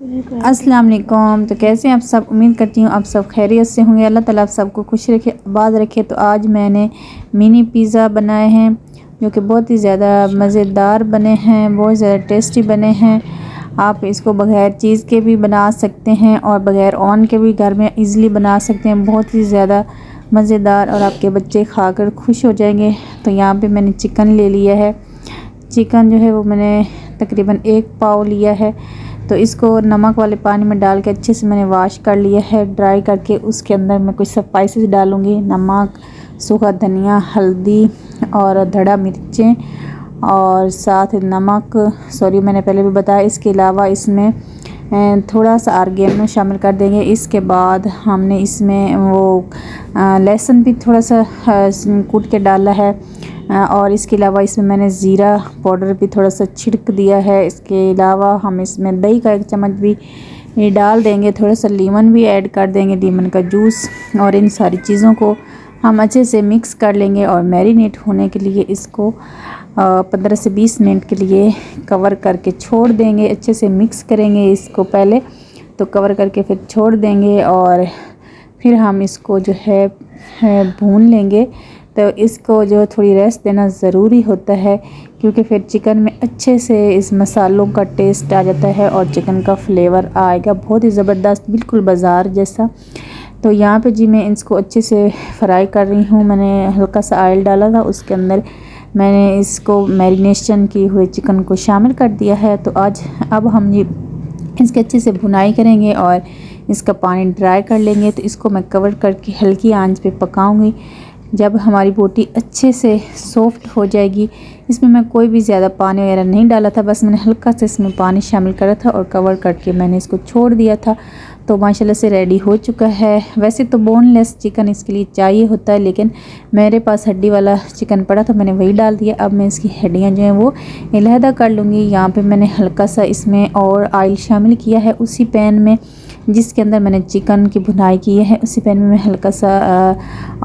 अस्सलाम वालेकुम। तो कैसे हैं आप सब? उम्मीद करती हूँ आप सब खैरियत से होंगे। अल्लाह ताला आप सबको खुश रखे, आबाद रखे। तो आज मैंने मिनी पिज़्ज़ा बनाए हैं जो कि बहुत ही ज़्यादा मज़ेदार बने हैं, बहुत ज़्यादा टेस्टी बने हैं। आप इसको बग़ैर चीज़ के भी बना सकते हैं और बग़ैर ऑन के भी घर में इजीली बना सकते हैं। बहुत ही ज़्यादा मज़ेदार और आपके बच्चे खाकर खुश हो जाएंगे। तो यहाँ पे मैंने चिकन ले लिया है। चिकन जो है वो मैंने तकरीबन 1 पाव लिया है। तो इसको नमक वाले पानी में डाल के अच्छे से मैंने वॉश कर लिया है, ड्राई करके। उसके अंदर मैं कुछ स्पाइसेस डालूँगी, नमक, सूखा धनिया, हल्दी और धड़ा मिर्चें और साथ मैंने पहले भी बताया। इसके अलावा इसमें थोड़ा सा ऑर्गेनो शामिल कर देंगे। इसके बाद हमने इसमें वो लहसुन भी थोड़ा सा कूट के डाला है और इसके अलावा इसमें मैंने ज़ीरा पाउडर भी थोड़ा सा छिड़क दिया है। इसके अलावा हम इसमें दही का 1 चम्मच भी डाल देंगे, थोड़ा सा लीमन भी ऐड कर देंगे, लीमन का जूस। और इन सारी चीज़ों को हम अच्छे से मिक्स कर लेंगे और मैरिनेट होने के लिए इसको 15 से 20 मिनट के लिए कवर करके छोड़ देंगे। अच्छे से मिक्स करेंगे इसको पहले, तो कवर करके फिर छोड़ देंगे और फिर हम इसको जो है भून लेंगे। तो इसको जो थोड़ी रेस्ट देना ज़रूरी होता है, क्योंकि फिर चिकन में अच्छे से इस मसालों का टेस्ट आ जाता है और चिकन का फ्लेवर आएगा बहुत ही ज़बरदस्त, बिल्कुल बाज़ार जैसा। तो यहाँ पे जी मैं इसको अच्छे से फ्राई कर रही हूँ। मैंने हल्का सा ऑयल डाला था, उसके अंदर मैंने इसको मैरिनेशन की हुए चिकन को शामिल कर दिया है। तो अब हम ये इसके अच्छे से भुनाई करेंगे और इसका पानी ड्राई कर लेंगे। तो इसको मैं कवर करके हल्की आंच पे पकाऊंगी। जब हमारी बोटी अच्छे से सॉफ्ट हो जाएगी, इसमें मैं कोई भी ज़्यादा पानी वगैरह नहीं डाला था, बस मैंने हल्का सा इसमें पानी शामिल करा था और कवर करके मैंने इसको छोड़ दिया था। तो माशाल्लाह से रेडी हो चुका है। वैसे तो बोनलेस चिकन इसके लिए चाहिए होता है, लेकिन मेरे पास हड्डी वाला चिकन पड़ा तो मैंने वही डाल दिया। अब मैं इसकी हड्डियाँ जो हैं वो अलहदा कर लूँगी। यहाँ पे मैंने हल्का सा इसमें और ऑयल शामिल किया है। उसी पैन में जिसके अंदर मैंने चिकन की भुनाई की है, उसी पैन में मैं हल्का सा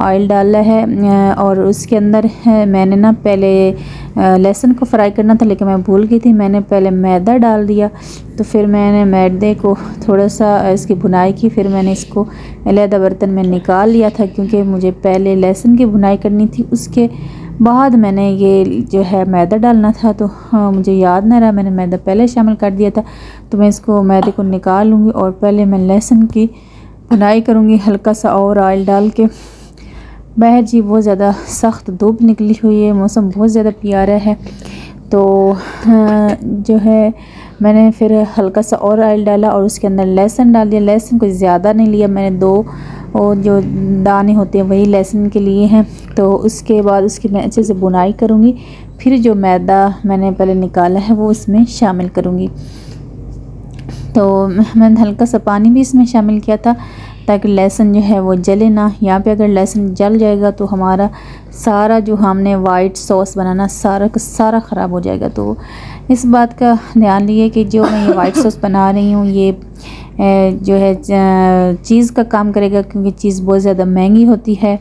ऑयल डाला है और उसके अंदर मैंने ना पहले लहसुन को फ्राई करना था, लेकिन मैं भूल गई थी। मैंने पहले मैदा डाल दिया, तो फिर मैंने मैदे को थोड़ा सा इसकी भुनाई की, फिर मैंने इसको अलहदा बर्तन में निकाल लिया था, क्योंकि मुझे पहले लहसुन की भुनाई करनी थी, उसके बाद मैंने ये जो है मैदा डालना था। तो मुझे याद नहीं रहा, मैंने मैदा पहले शामिल कर दिया था। तो मैं इसको मैदे को निकाल लूँगी और पहले मैं लहसुन की भुनाई करूँगी हल्का सा और ऑयल डाल के। बाहर जी बहुत ज़्यादा सख्त धूप निकली हुई है, मौसम बहुत ज़्यादा प्यारा है। तो जो है मैंने फिर हल्का सा और ऑयल डाला और उसके अंदर लहसुन डाल दिया। लहसुन को ज़्यादा नहीं लिया मैंने, 2 और जो दाने होते हैं वही लहसुन के लिए हैं। तो उसके बाद उसकी मैं अच्छे से भुनाई करूँगी। फिर जो मैदा मैंने पहले निकाला है वो इसमें शामिल करूँगी। तो मैंने हल्का सा पानी भी इसमें शामिल किया था ताकि लहसुन जो है वो जले ना। यहाँ पे अगर लहसुन जल जाएगा तो हमारा सारा जो हमने वाइट सॉस बनाना सारा का सारा ख़राब हो जाएगा। तो इस बात का ध्यान लिए कि जो मैं ये वाइट सॉस बना रही हूँ ये जो है चीज़ का काम करेगा, क्योंकि चीज़ बहुत ज़्यादा महंगी होती है,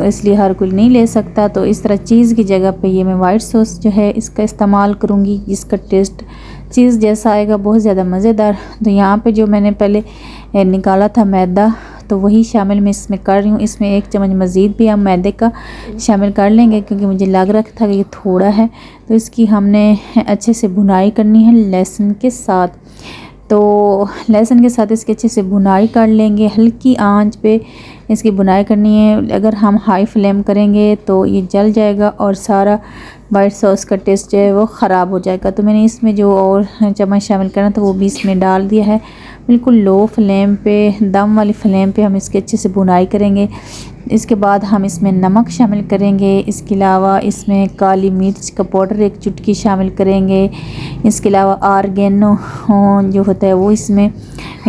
इसलिए हर कोई नहीं ले सकता। तो इस तरह चीज़ की जगह पे ये मैं वाइट सॉस जो है इसका इस्तेमाल करूँगी, जिसका टेस्ट चीज़ जैसा आएगा, बहुत ज़्यादा मज़ेदार। तो यहाँ पे जो मैंने पहले निकाला था मैदा, तो वही शामिल मैं इसमें कर रही हूँ। इसमें 1 चम्मच मज़ीद भी हम मैदे का शामिल कर लेंगे, क्योंकि मुझे लग रहा था कि ये थोड़ा है। तो इसकी हमने अच्छे से भुनाई करनी है लहसुन के साथ। तो लहसुन के साथ इसके अच्छे से भुनाई कर लेंगे, हल्की आंच पे इसकी भुनाई करनी है। अगर हम हाई फ्लेम करेंगे तो ये जल जाएगा और सारा वाइट सॉस का टेस्ट जो है वो ख़राब हो जाएगा। तो मैंने इसमें जो और चम्मच शामिल करना था वो भी इसमें डाल दिया है। बिल्कुल लो फ्लेम पे, दम वाली फ्लेम पे हम इसके अच्छे से भुनाई करेंगे। इसके बाद हम इसमें नमक शामिल करेंगे। इसके अलावा इसमें काली मिर्च का पाउडर 1 चुटकी शामिल करेंगे। इसके अलावा ऑर्गेनो जो होता है वो इसमें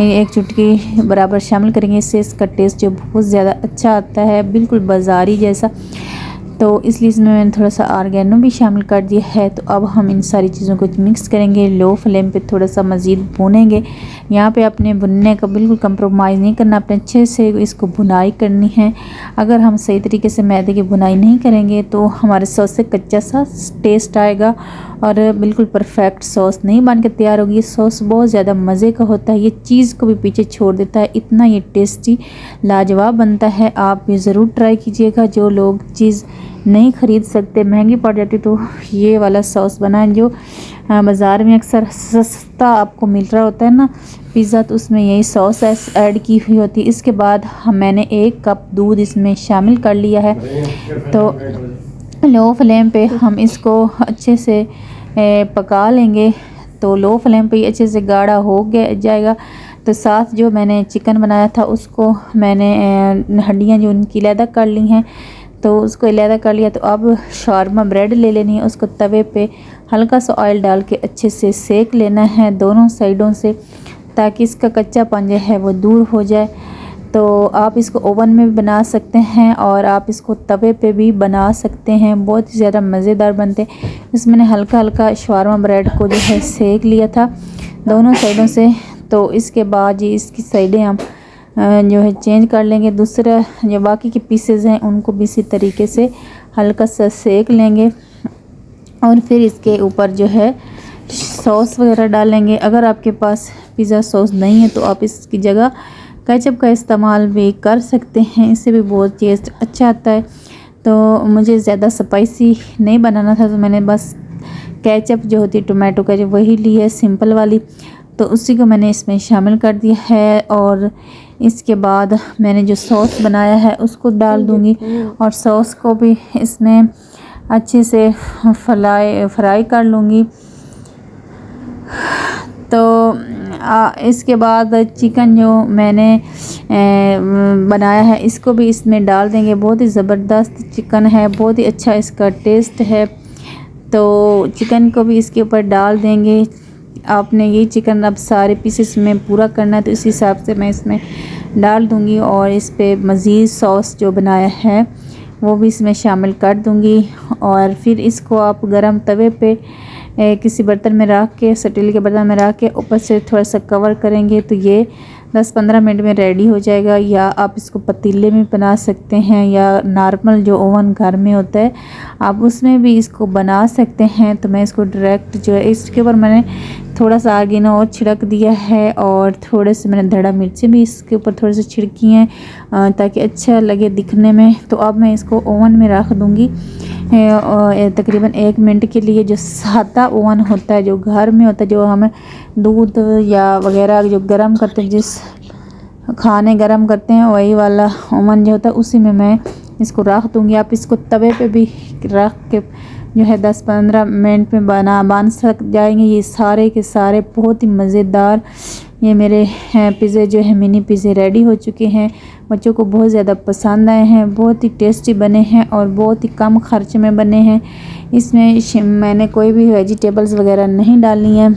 1 चुटकी बराबर शामिल करेंगे। इससे इसका टेस्ट जो बहुत ज़्यादा अच्छा आता है, बिल्कुल बाज़ारी जैसा। तो इसलिए इसमें मैंने थोड़ा सा ऑर्गेनो भी शामिल कर दिया है। तो अब हम इन सारी चीज़ों को मिक्स करेंगे, लो फ्लेम पे थोड़ा सा मज़ीद भूनेंगे। यहाँ पे अपने भुनने का बिल्कुल कंप्रोमाइज़ नहीं करना, अपने अच्छे से इसको भुनाई करनी है। अगर हम सही तरीके से मैदे की भुनाई नहीं करेंगे तो हमारे सॉस से कच्चा सा टेस्ट आएगा और बिल्कुल परफेक्ट सॉस नहीं बन के तैयार होगी। ये सॉस बहुत ज़्यादा मज़े का होता है, ये चीज़ को भी पीछे छोड़ देता है, इतना ये टेस्टी लाजवाब बनता है। आप ये ज़रूर ट्राई कीजिएगा। जो लोग चीज़ नहीं ख़रीद सकते, महंगी पड़ जाती, तो ये वाला सॉस बनाएं। जो बाज़ार में अक्सर सस्ता आपको मिल रहा होता है ना पिज़्ज़ा, तो उसमें यही सॉस ऐड की हुई होती है। इसके बाद मैंने 1 कप दूध इसमें शामिल कर लिया है। तो लो फ्लेम पे हम इसको अच्छे से पका लेंगे। तो लो फ्लेम पे अच्छे से गाढ़ा हो गया जाएगा। तो साथ जो मैंने चिकन बनाया था उसको मैंने हड्डियाँ जो उनकी अलहदा कर ली हैं, तो उसको अलहदा कर लिया। तो अब शावरमा ब्रेड ले लेनी है, उसको तवे पे हल्का सा ऑयल डाल के अच्छे से सेक लेना है दोनों साइडों से, ताकि इसका कच्चापन जो है वो दूर हो जाए। तो आप इसको ओवन में भी बना सकते हैं और आप इसको तवे पे भी बना सकते हैं, बहुत ही ज़्यादा मज़ेदार बनते हैं। इसमें मैंने हल्का हल्का शावरमा ब्रेड को जो है सेक लिया था दोनों साइडों से। तो इसके बाद ये इसकी साइडें हम जो है चेंज कर लेंगे। दूसरा जो बाकी के पीसेस हैं उनको भी इसी तरीके से हल्का सा सेक लेंगे और फिर इसके ऊपर जो है सॉस वगैरह डालेंगे। अगर आपके पास पिज़्ज़ा सॉस नहीं है तो आप इसकी जगह केचप का इस्तेमाल भी कर सकते हैं, इससे भी बहुत टेस्ट अच्छा आता है। तो मुझे ज़्यादा स्पाइसी नहीं बनाना था, तो मैंने बस केचप जो होती है टोमेटो केचप वही ली है, सिंपल वाली। तो उसी को मैंने इसमें शामिल कर दिया है और इसके बाद मैंने जो सॉस बनाया है उसको डाल दूँगी और सॉस को भी इसमें अच्छे से फ्राई कर लूँगी। तो इसके बाद चिकन जो मैंने बनाया है इसको भी इसमें डाल देंगे। बहुत ही ज़बरदस्त चिकन है, बहुत ही अच्छा इसका टेस्ट है। तो चिकन को भी इसके ऊपर डाल देंगे। आपने ये चिकन अब सारे पीसेस में पूरा करना है, तो इस हिसाब से मैं इसमें डाल दूँगी और इस पे मज़ीद सॉस जो बनाया है वो भी इसमें शामिल कर दूँगी। और फिर इसको आप गरम तवे पे किसी बर्तन में रख के, स्टील के बर्तन में रख के ऊपर से थोड़ा सा कवर करेंगे तो ये 10-15 मिनट में रेडी हो जाएगा। या आप इसको पतीले में बना सकते हैं या नॉर्मल जो ओवन घर में होता है आप उसमें भी इसको बना सकते हैं। तो मैं इसको डायरेक्ट जो है इसके ऊपर मैंने थोड़ा सा आगे ना और छिड़क दिया है और थोड़े से मैंने धड़ा मिर्चें भी इसके ऊपर थोड़ी सी छिड़की हैं ताकि अच्छा लगे दिखने में। तो अब मैं इसको ओवन में रख दूँगी तकरीबन 1 मिनट के लिए। जो सादा ओवन होता है जो घर में होता है, जो हमें दूध या वगैरह जो गर्म करते हैं, जिस खाने गर्म करते हैं वही वाला ओवन जो होता है उसी में मैं इसको रख दूँगी। आप इसको तवे पे भी रख के जो है 10-15 मिनट में बन सक जाएंगे। ये सारे के सारे बहुत ही मज़ेदार ये मेरे पिज़्ज़े जो है मिनी पिज़्ज़े रेडी हो चुके हैं। बच्चों को बहुत ज़्यादा पसंद आए हैं, बहुत ही टेस्टी बने हैं और बहुत ही कम खर्च में बने हैं। इसमें मैंने कोई भी वेजिटेबल्स वगैरह नहीं डाली हैं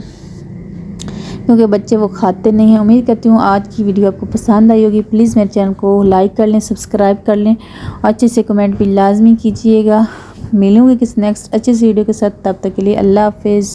क्योंकि बच्चे वो खाते नहीं हैं। उम्मीद करती हूँ आज की वीडियो आपको पसंद आई होगी। प्लीज़ मेरे चैनल को लाइक कर लें, सब्सक्राइब कर लें और अच्छे से कमेंट भी लाजमी कीजिएगा। मिलूँगी किस नेक्स्ट अच्छे से वीडियो के साथ, तब तक के लिए अल्लाह हाफिज़।